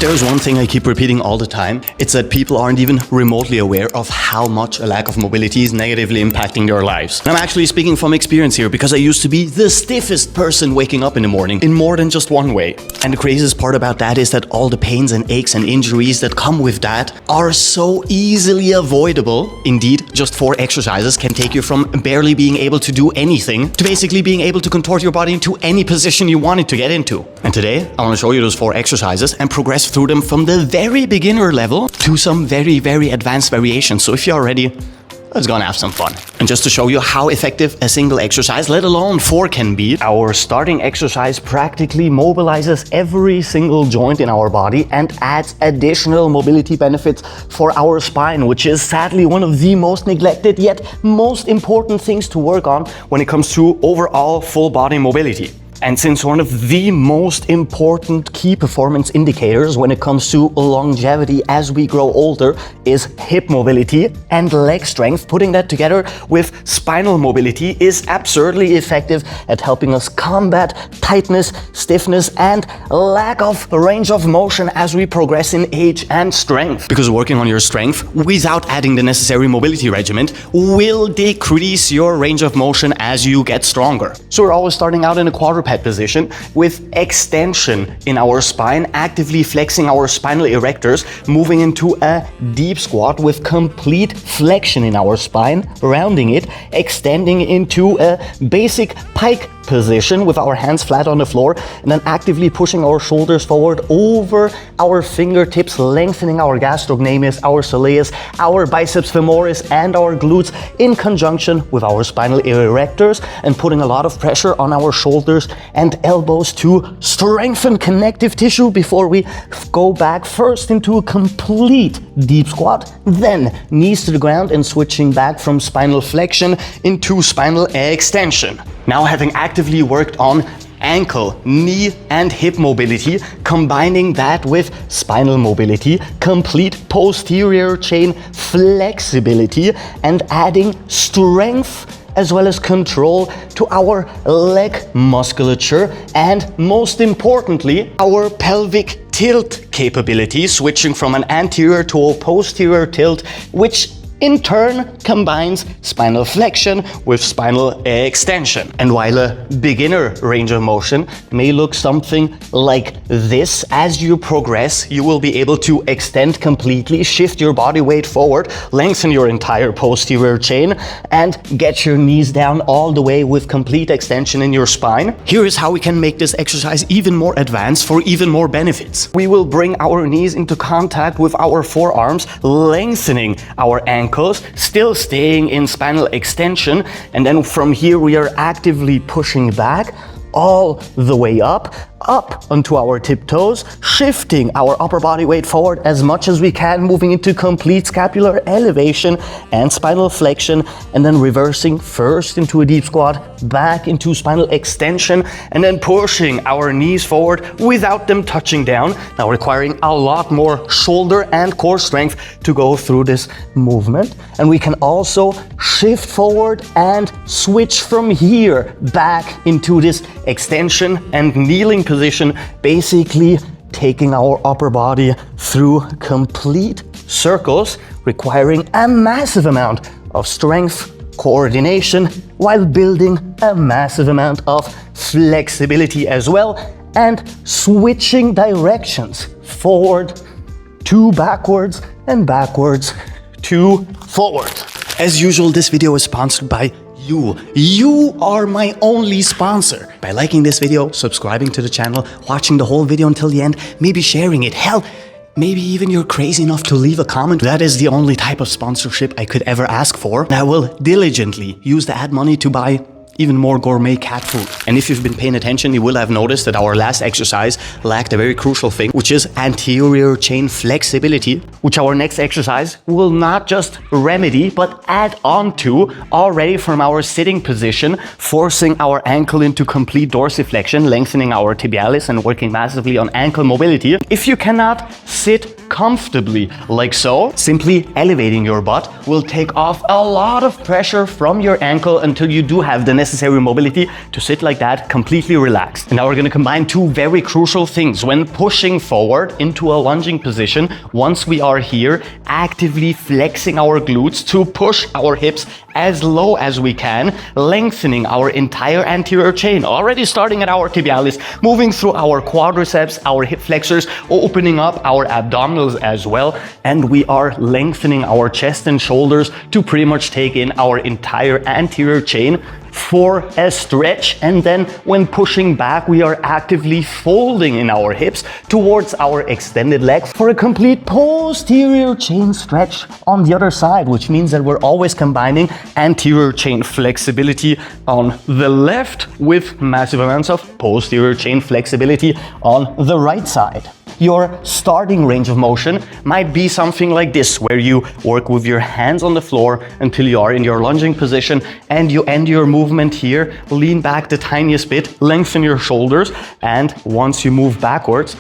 there's one thing I keep repeating all the time, it's that people aren't even remotely aware of how much a lack of mobility is negatively impacting their lives. And I'm actually speaking from experience here because I used to be the stiffest person waking up in the morning in more than just one way. And the craziest part about that is that all the pains and aches and injuries that come with that are so easily avoidable. Indeed, just 4 exercises can take you from barely being able to do anything to basically being able to contort your body into any position you want it to get into. And today, I want to show you those 4 exercises and progress through them from the very beginner level to some very, very advanced variations. So if you're ready, let's go and have some fun. And just to show you how effective a single exercise, let alone 4, can be, our starting exercise practically mobilizes every single joint in our body and adds additional mobility benefits for our spine, which is sadly one of the most neglected yet most important things to work on when it comes to overall full body mobility. And since one of the most important key performance indicators when it comes to longevity as we grow older is hip mobility and leg strength, putting that together with spinal mobility is absurdly effective at helping us combat tightness, stiffness, and lack of range of motion as we progress in age and strength. Because working on your strength without adding the necessary mobility regimen will decrease your range of motion as you get stronger. So we're always starting out in a quadruped position with extension in our spine, actively flexing our spinal erectors, moving into a deep squat with complete flexion in our spine, rounding it, extending into a basic pike position with our hands flat on the floor, and then actively pushing our shoulders forward over our fingertips, lengthening our gastrocnemius, our soleus, our biceps femoris, and our glutes in conjunction with our spinal erectors, and putting a lot of pressure on our shoulders and elbows to strengthen connective tissue before we go back first into a complete deep squat, then knees to the ground and switching back from spinal flexion into spinal extension. Now, having actively worked on ankle, knee, and hip mobility, combining that with spinal mobility, complete posterior chain flexibility, and adding strength as well as control to our leg musculature, and most importantly, our pelvic tilt capability, switching from an anterior to a posterior tilt, which in turn combines spinal flexion with spinal extension. And while a beginner range of motion may look something like this, as you progress, you will be able to extend completely, shift your body weight forward, lengthen your entire posterior chain, and get your knees down all the way with complete extension in your spine. Here is how we can make this exercise even more advanced for even more benefits. We will bring our knees into contact with our forearms, lengthening our ankles, still staying in spinal extension, and then from here we are actively pushing back all the way up onto our tiptoes, shifting our upper body weight forward as much as we can, moving into complete scapular elevation and spinal flexion, and then reversing first into a deep squat, back into spinal extension, and then pushing our knees forward without them touching down, now requiring a lot more shoulder and core strength to go through this movement. And we can also shift forward and switch from here back into this extension and kneeling position, basically taking our upper body through complete circles, requiring a massive amount of strength, coordination, while building a massive amount of flexibility as well, and switching directions, forward to backwards and backwards to forward. As usual, this video is sponsored by you. You are my only sponsor. By liking this video, subscribing to the channel, watching the whole video until the end, maybe sharing it. Hell, maybe even you're crazy enough to leave a comment. That is the only type of sponsorship I could ever ask for. I will diligently use the ad money to buy even more gourmet cat food. And if you've been paying attention, you will have noticed that our last exercise lacked a very crucial thing, which is anterior chain flexibility, which our next exercise will not just remedy, but add on to already from our sitting position, forcing our ankle into complete dorsiflexion, lengthening our tibialis and working massively on ankle mobility. If you cannot sit comfortably, like so. Simply elevating your butt will take off a lot of pressure from your ankle until you do have the necessary mobility to sit like that, completely relaxed. And now we're gonna combine two very crucial things when pushing forward into a lunging position. Once we are here, actively flexing our glutes to push our hips as low as we can, lengthening our entire anterior chain, already starting at our tibialis, moving through our quadriceps, our hip flexors, opening up our abdominals as well, and we are lengthening our chest and shoulders to pretty much take in our entire anterior chain for a stretch. And then when pushing back, we are actively folding in our hips towards our extended legs for a complete posterior chain stretch on the other side, which means that we're always combining anterior chain flexibility on the left with massive amounts of posterior chain flexibility on the right side. Your starting range of motion might be something like this, where you work with your hands on the floor until you are in your lunging position, and you end your movement here, lean back the tiniest bit, lengthen your shoulders, and once you move backwards,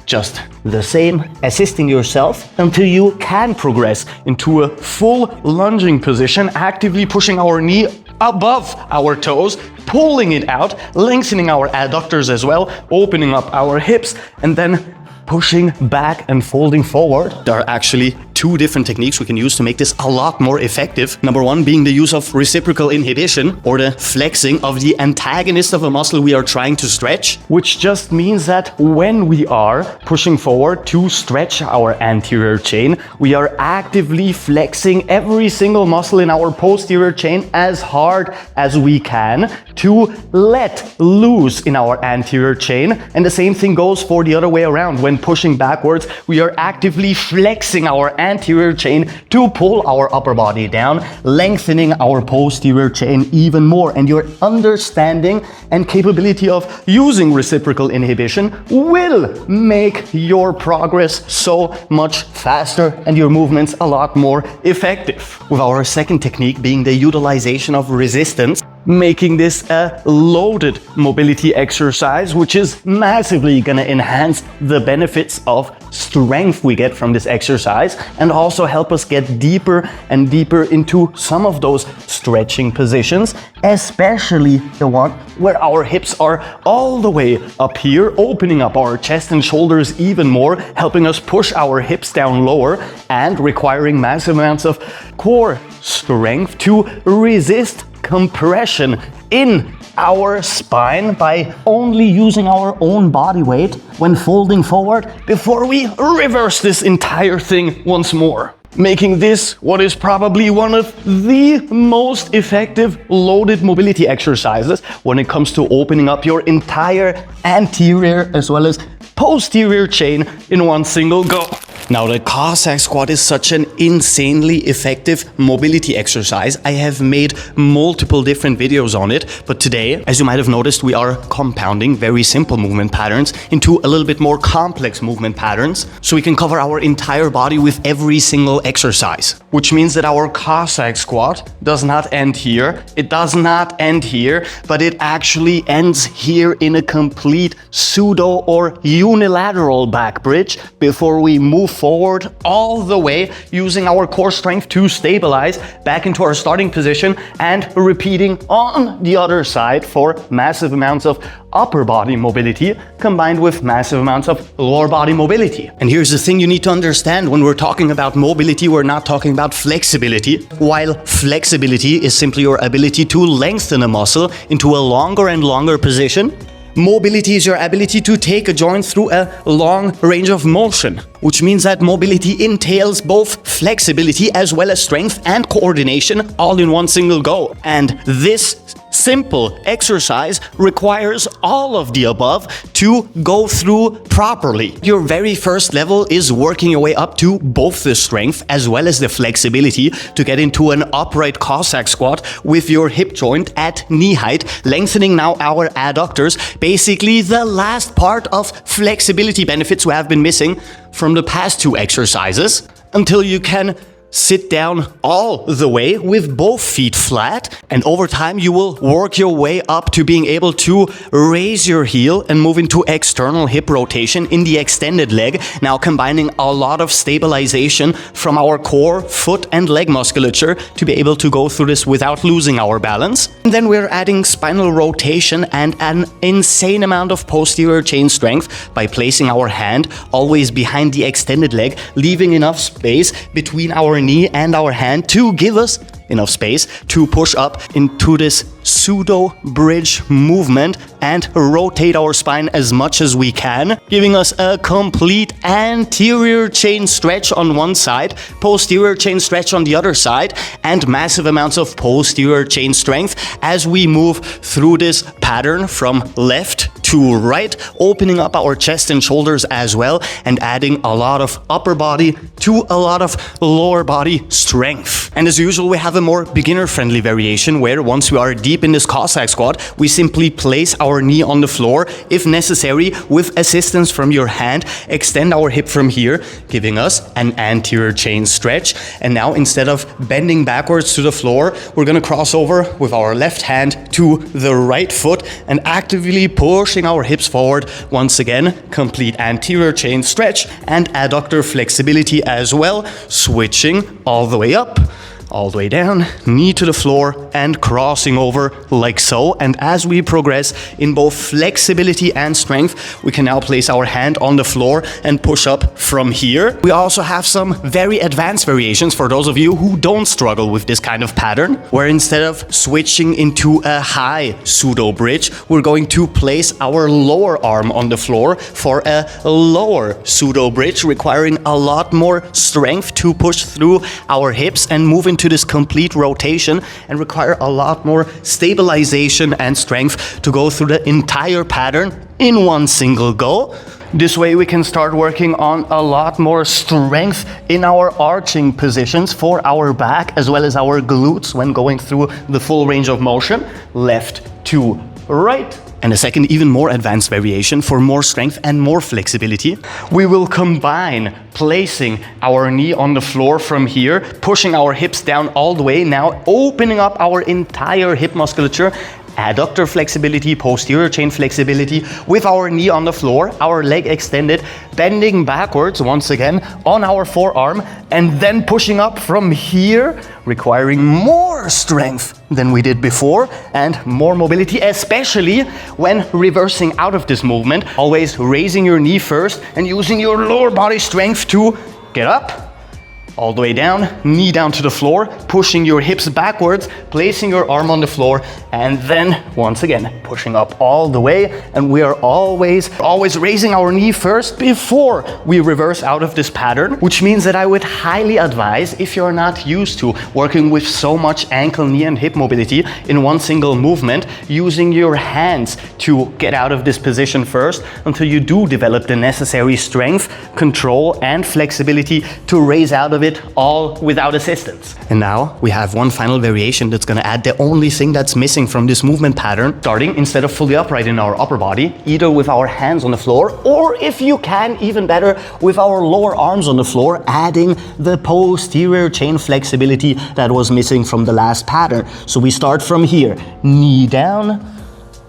just the same, assisting yourself until you can progress into a full lunging position, actively pushing our knee above our toes, pulling it out, lengthening our adductors as well, opening up our hips, and then pushing back and folding forward. There are actually two different techniques we can use to make this a lot more effective. Number one being the use of reciprocal inhibition, or the flexing of the antagonist of a muscle we are trying to stretch, which just means that when we are pushing forward to stretch our anterior chain, we are actively flexing every single muscle in our posterior chain as hard as we can to let loose in our anterior chain. And the same thing goes for the other way around. When pushing backwards, we are actively flexing our anterior chain to pull our upper body down, lengthening our posterior chain even more. And your understanding and capability of using reciprocal inhibition will make your progress so much faster and your movements a lot more effective. With our second technique being the utilization of resistance, making this a loaded mobility exercise, which is massively going to enhance the benefits of strength we get from this exercise, and also help us get deeper and deeper into some of those stretching positions, especially the one where our hips are all the way up here, opening up our chest and shoulders even more, helping us push our hips down lower, and requiring massive amounts of core strength to resist compression in our spine by only using our own body weight when folding forward before we reverse this entire thing once more, making this what is probably one of the most effective loaded mobility exercises when it comes to opening up your entire anterior as well as posterior chain in one single go. Now, the Cossack squat is such an insanely effective mobility exercise. I have made multiple different videos on it, but today, as you might have noticed, we are compounding very simple movement patterns into a little bit more complex movement patterns, so we can cover our entire body with every single exercise. Which means that our Cossack squat does not end here, it does not end here, but it actually ends here in a complete pseudo or unilateral back bridge before we move forward all the way, using our core strength to stabilize back into our starting position, and repeating on the other side for massive amounts of upper body mobility combined with massive amounts of lower body mobility. And here's the thing you need to understand: when we're talking about mobility, we're not talking about flexibility. While flexibility is simply your ability to lengthen a muscle into a longer and longer position, mobility is your ability to take a joint through a long range of motion, which means that mobility entails both flexibility as well as strength and coordination all in one single go. And this simple exercise requires all of the above to go through properly. Your very first level is working your way up to both the strength as well as the flexibility to get into an upright Cossack squat with your hip joint at knee height, lengthening now our adductors, basically the last part of flexibility benefits we have been missing from the past two exercises, until you can sit down all the way with both feet flat, and over time you will work your way up to being able to raise your heel and move into external hip rotation in the extended leg, now combining a lot of stabilization from our core, foot and leg musculature to be able to go through this without losing our balance. And then we're adding spinal rotation and an insane amount of posterior chain strength by placing our hand always behind the extended leg, leaving enough space between our knee and our hand to give us enough space to push up into this pseudo bridge movement and rotate our spine as much as we can, giving us a complete anterior chain stretch on one side, posterior chain stretch on the other side, and massive amounts of posterior chain strength as we move through this pattern from left to right, opening up our chest and shoulders as well, and adding a lot of upper body to a lot of lower body strength. And as usual, we have a more beginner-friendly variation where once we are deep in this Cossack squat, we simply place our knee on the floor, if necessary, with assistance from your hand, extend our hip from here, giving us an anterior chain stretch. And now instead of bending backwards to the floor, we're gonna cross over with our left hand to the right foot and actively pushing our hips forward. Once again, complete anterior chain stretch and adductor flexibility as well, switching all the way up, all the way down, knee to the floor, and crossing over like so. And as we progress in both flexibility and strength, we can now place our hand on the floor and push up from here. We also have some very advanced variations for those of you who don't struggle with this kind of pattern, where instead of switching into a high pseudo bridge, we're going to place our lower arm on the floor for a lower pseudo bridge, requiring a lot more strength to push through our hips and move into this complete rotation, and require a lot more stabilization and strength to go through the entire pattern in one single go. This way we can start working on a lot more strength in our arching positions for our back as well as our glutes when going through the full range of motion, left to right. And a second, even more advanced variation for more strength and more flexibility, we will combine placing our knee on the floor from here, pushing our hips down all the way, now opening up our entire hip musculature, adductor flexibility, posterior chain flexibility, with our knee on the floor, our leg extended, bending backwards once again on our forearm, and then pushing up from here, requiring more strength than we did before and more mobility, especially when reversing out of this movement. Always raising your knee first and using your lower body strength to get up, all the way down, knee down to the floor, pushing your hips backwards, placing your arm on the floor, and then once again pushing up all the way. And we are always raising our knee first before we reverse out of this pattern, which means that I would highly advise, if you're not used to working with so much ankle, knee and hip mobility in one single movement, using your hands to get out of this position first until you do develop the necessary strength, control and flexibility to raise out of it all without assistance. And now we have one final variation that's going to add the only thing that's missing from this movement pattern, starting instead of fully upright in our upper body, either with our hands on the floor, or if you can, even better, with our lower arms on the floor, adding the posterior chain flexibility that was missing from the last pattern. So we start from here, knee down,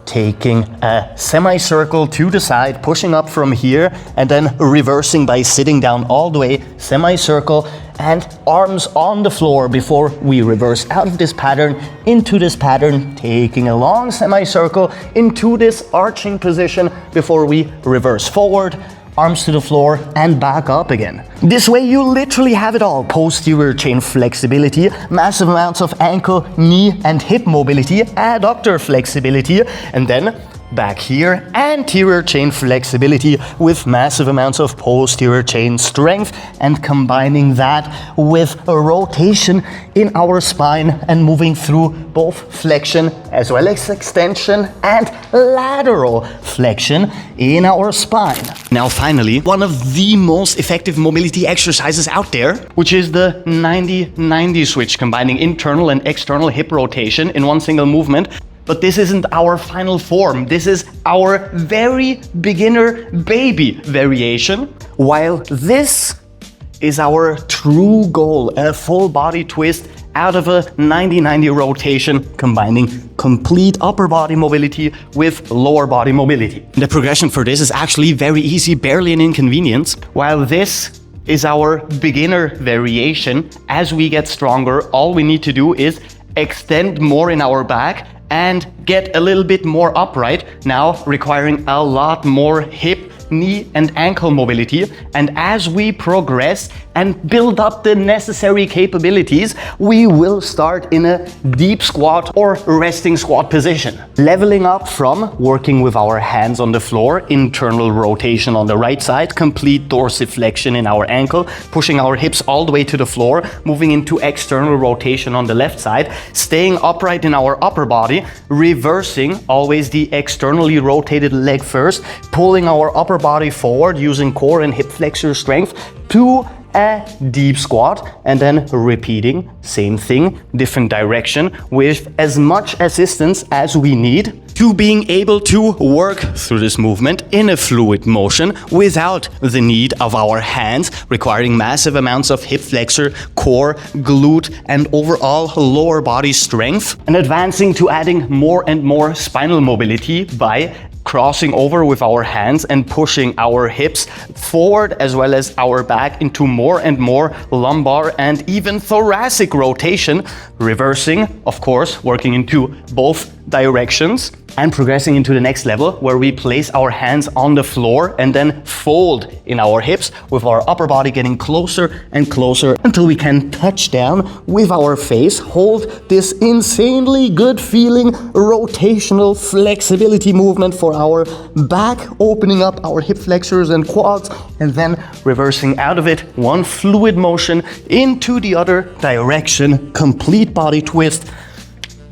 taking a semicircle to the side, pushing up from here, and then reversing by sitting down all the way, semicircle, and arms on the floor before we reverse out of this pattern into this pattern, taking a long semicircle into this arching position before we reverse forward, arms to the floor and back up again. This way you literally have it all. Posterior chain flexibility, massive amounts of ankle, knee and hip mobility, adductor flexibility, and then back here, anterior chain flexibility with massive amounts of posterior chain strength, and combining that with a rotation in our spine and moving through both flexion as well as extension and lateral flexion in our spine. Now finally, one of the most effective mobility exercises out there, which is the 90-90 switch, combining internal and external hip rotation in one single movement. But this isn't our final form. This is our very beginner baby variation. While this is our true goal, a full body twist out of a 90-90 rotation, combining complete upper body mobility with lower body mobility. The progression for this is actually very easy, barely an inconvenience. While this is our beginner variation, as we get stronger, all we need to do is extend more in our back and get a little bit more upright, now requiring a lot more hip, knee and ankle mobility. And as we progress and build up the necessary capabilities, we will start in a deep squat or resting squat position. Leveling up from working with our hands on the floor, internal rotation on the right side, complete dorsiflexion in our ankle, pushing our hips all the way to the floor, moving into external rotation on the left side, staying upright in our upper body, reversing always the externally rotated leg first, pulling our upper body forward using core and hip flexor strength to a deep squat, and then repeating same thing, different direction, with as much assistance as we need to being able to work through this movement in a fluid motion without the need of our hands, requiring massive amounts of hip flexor, core, glute and overall lower body strength, and advancing to adding more and more spinal mobility by crossing over with our hands and pushing our hips forward as well as our back into more and more lumbar and even thoracic rotation, reversing, of course, working into both directions, and progressing into the next level where we place our hands on the floor and then fold in our hips with our upper body getting closer and closer until we can touch down with our face, hold this insanely good feeling rotational flexibility movement for our back, opening up our hip flexors and quads, and then reversing out of it, one fluid motion into the other direction, complete body twist,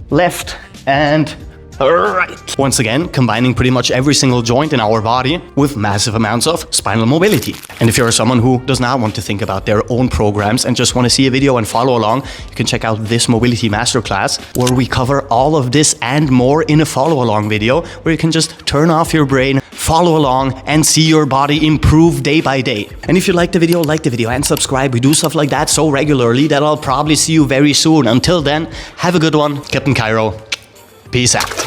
left and right. Once again, combining pretty much every single joint in our body with massive amounts of spinal mobility. And if you're someone who does not want to think about their own programs and just want to see a video and follow along, you can check out this mobility masterclass where we cover all of this and more in a follow along video where you can just turn off your brain, follow along and see your body improve day by day. And if you like the video and subscribe. We do stuff like that so regularly that I'll probably see you very soon. Until then, have a good one. Captain Cairo. Peace out.